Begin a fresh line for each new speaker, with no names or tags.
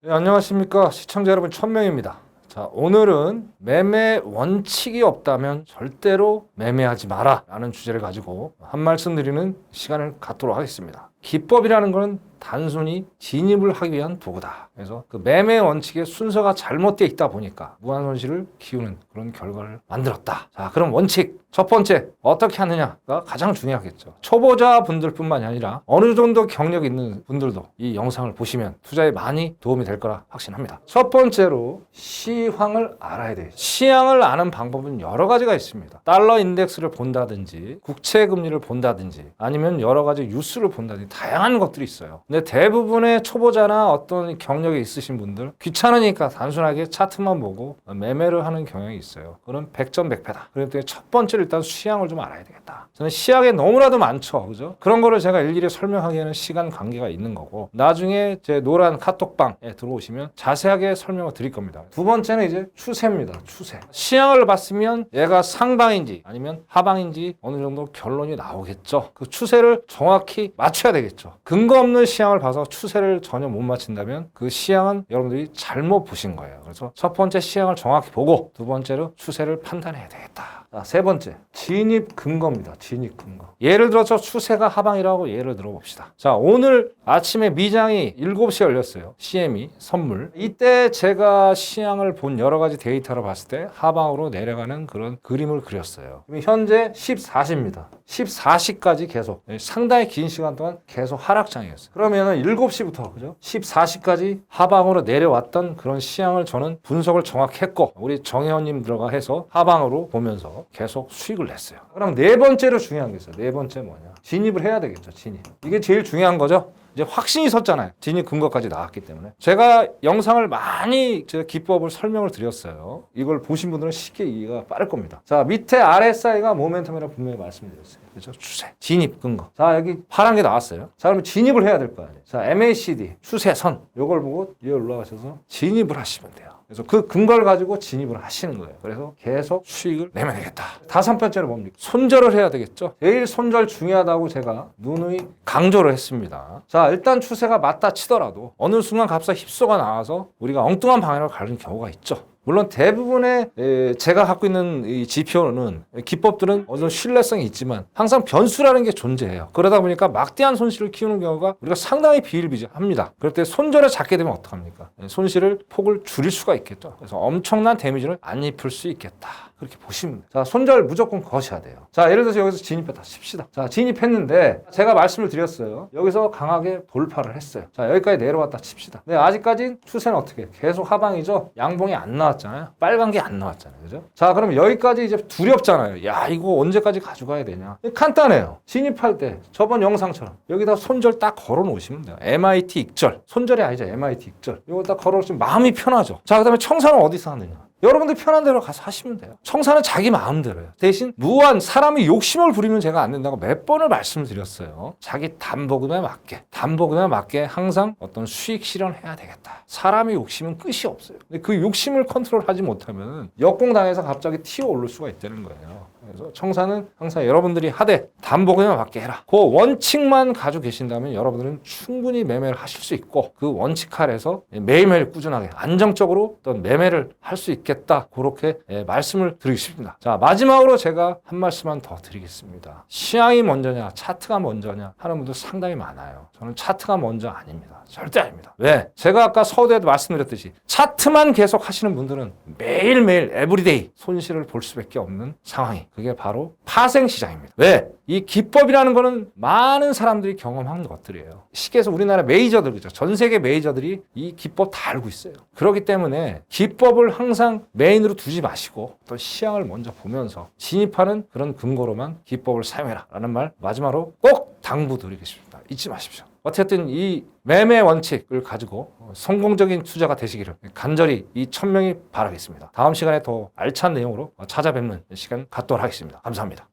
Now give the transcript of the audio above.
네, 안녕하십니까 시청자 여러분, 천명입니다. 자, 오늘은 매매 원칙이 없다면 절대로 매매하지 마라 라는 주제를 가지고 한 말씀 드리는 시간을 갖도록 하겠습니다. 기법이라는 것은 단순히 진입을 하기 위한 도구다. 그래서 그 매매 원칙의 순서가 잘못되어 있다 보니까 무한손실을 키우는 그런 결과를 만들었다. 자, 그럼 원칙 첫 번째, 어떻게 하느냐가 가장 중요하겠죠. 초보자 분들뿐만이 아니라 어느 정도 경력 있는 분들도 이 영상을 보시면 투자에 많이 도움이 될 거라 확신합니다. 첫 번째로 시황을 알아야 돼요. 시황을 아는 방법은 여러 가지가 있습니다. 달러 인덱스를 본다든지 국채 금리를 본다든지 아니면 여러 가지 뉴스를 본다든지 다양한 것들이 있어요. 근데 대부분의 초보자나 어떤 경력이 있으신 분들 귀찮으니까 단순하게 차트만 보고 매매를 하는 경향이 있어요. 그건 백전백패다. 그렇기 때문에 첫 번째로 일단 시향을 좀 알아야 되겠다. 저는 시향에 너무나도 많죠. 그죠? 그런 거를 제가 일일이 설명하기에는 시간 관계가 있는 거고, 나중에 제 노란 카톡방에 들어오시면 자세하게 설명을 드릴 겁니다. 두 번째는 이제 추세입니다. 추세. 시향을 봤으면 얘가 상방인지 아니면 하방인지 어느 정도 결론이 나오겠죠. 그 추세를 정확히 맞춰야 되겠죠. 근거 없는 시향을 봐서 추세를 전혀 못 맞춘다면 그 시향은 여러분들이 잘못 보신 거예요. 그래서 첫 번째 시향을 정확히 보고 두 번째로 추세를 판단해야 되겠다. 자, 세 번째, 진입 근거입니다. 진입 근거. 예를 들어서 추세가 하방이라고 예를 들어 봅시다. 자, 오늘 아침에 미장이 7시에 열렸어요. CME 선물. 이때 제가 시향을 본 여러 가지 데이터를 봤을 때 하방으로 내려가는 그런 그림을 그렸어요. 현재 14시입니다. 14시까지 계속 상당히 긴 시간 동안 계속 하락장이었어요. 그러면 7시부터 그죠? 14시까지 하방으로 내려왔던 그런 시향을 저는 분석을 정확히 했고, 우리 정혜원님 들어가 해서 하방으로 보면서 계속 수익을 냈어요. 그럼 네 번째로 중요한 게 있어요. 네 번째 뭐냐? 진입을 해야 되겠죠. 진입. 이게 제일 중요한 거죠. 이제 확신이 섰잖아요. 진입 근거까지 나왔기 때문에. 제가 영상을 많이 제가 기법을 설명을 드렸어요. 이걸 보신 분들은 쉽게 이해가 빠를 겁니다. 자, 밑에 RSI가 모멘텀이라고 분명히 말씀드렸어요. 그렇죠? 추세, 진입 근거. 자, 여기 파란 게 나왔어요. 자, 그러면 진입을 해야 될 거 아니에요. 자, MACD 추세선 요걸 보고 위에 올라가셔서 진입을 하시면 돼요. 그래서 그 근거를 가지고 진입을 하시는 거예요. 그래서 계속 수익을 내면 되겠다. 다섯 번째는 뭡니까? 손절을 해야 되겠죠. 제일 손절 중요하다고 제가 누누이 강조를 했습니다. 자, 일단 추세가 맞다 치더라도 어느 순간 갑자기 힙소가 나와서 우리가 엉뚱한 방향으로 가는 경우가 있죠. 물론 대부분의 제가 갖고 있는 이 지표는 기법들은 어느 정도 신뢰성이 있지만 항상 변수라는 게 존재해요. 그러다 보니까 막대한 손실을 키우는 경우가 우리가 상당히 비일비재합니다. 그럴 때 손절을 잡게 되면 어떡합니까? 손실을 폭을 줄일 수가 있겠죠. 그래서 엄청난 데미지를 안 입힐 수 있겠다. 그렇게 보시면 돼요. 자, 손절 무조건 거셔야 돼요. 자, 예를 들어서 여기서 진입했다 칩시다. 자, 진입했는데 제가 말씀을 드렸어요. 여기서 강하게 돌파를 했어요. 자, 여기까지 내려왔다 칩시다. 네, 아직까지 추세는 어떻게? 계속 하방이죠. 양봉이 안 나왔잖아요. 빨간 게 안 나왔잖아요. 그죠? 자, 그럼 여기까지 이제 두렵잖아요. 야, 이거 언제까지 가져가야 되냐? 간단해요. 진입할 때 저번 영상처럼 여기다 손절 딱 걸어 놓으시면 돼요. MIT 익절. 손절이 아니죠. MIT 익절. 이거 딱 걸어 놓으시면 마음이 편하죠. 자, 그다음에 청산은 어디서 하느냐? 여러분들 편한 대로 가서 하시면 돼요. 청산은 자기 마음대로예요. 대신 무한 사람이 욕심을 부리면 제가 안 된다고 몇 번을 말씀을 드렸어요. 자기 담보금에 맞게 항상 어떤 수익 실현해야 되겠다. 사람이 욕심은 끝이 없어요. 근데 그 욕심을 컨트롤하지 못하면 역공당해서 갑자기 튀어 오를 수가 있다는 거예요. 그래서 청산은 항상 여러분들이 하되 담보금에 맞게 해라. 그 원칙만 가지고 계신다면 여러분들은 충분히 매매를 하실 수 있고, 그 원칙 아래서 매일매일 꾸준하게 안정적으로 어떤 매매를 할 수 있겠다. 그렇게 말씀을 드리고 싶습니다. 자, 마지막으로 제가 한 말씀만 더 드리겠습니다. 시향이 먼저냐 차트가 먼저냐 하는 분들 상당히 많아요. 저는 차트가 먼저 아닙니다. 절대 아닙니다. 왜? 제가 아까 서두에도 말씀드렸듯이 차트만 계속 하시는 분들은 매일매일 에브리데이 손실을 볼 수밖에 없는 상황이, 그게 바로 파생시장입니다. 왜? 이 기법이라는 거는 많은 사람들이 경험한 것들이에요. 시계에서 우리나라 메이저들, 그죠? 전 세계 메이저들이 이 기법 다 알고 있어요. 그렇기 때문에 기법을 항상 메인으로 두지 마시고 또 시향을 먼저 보면서 진입하는 그런 근거로만 기법을 사용해라 라는 말 마지막으로 꼭 당부드리겠습니다. 잊지 마십시오. 어쨌든 이 매매 원칙을 가지고 성공적인 투자가 되시기를 간절히 이 천명이 바라겠습니다. 다음 시간에 더 알찬 내용으로 찾아뵙는 시간 갖도록 하겠습니다. 감사합니다.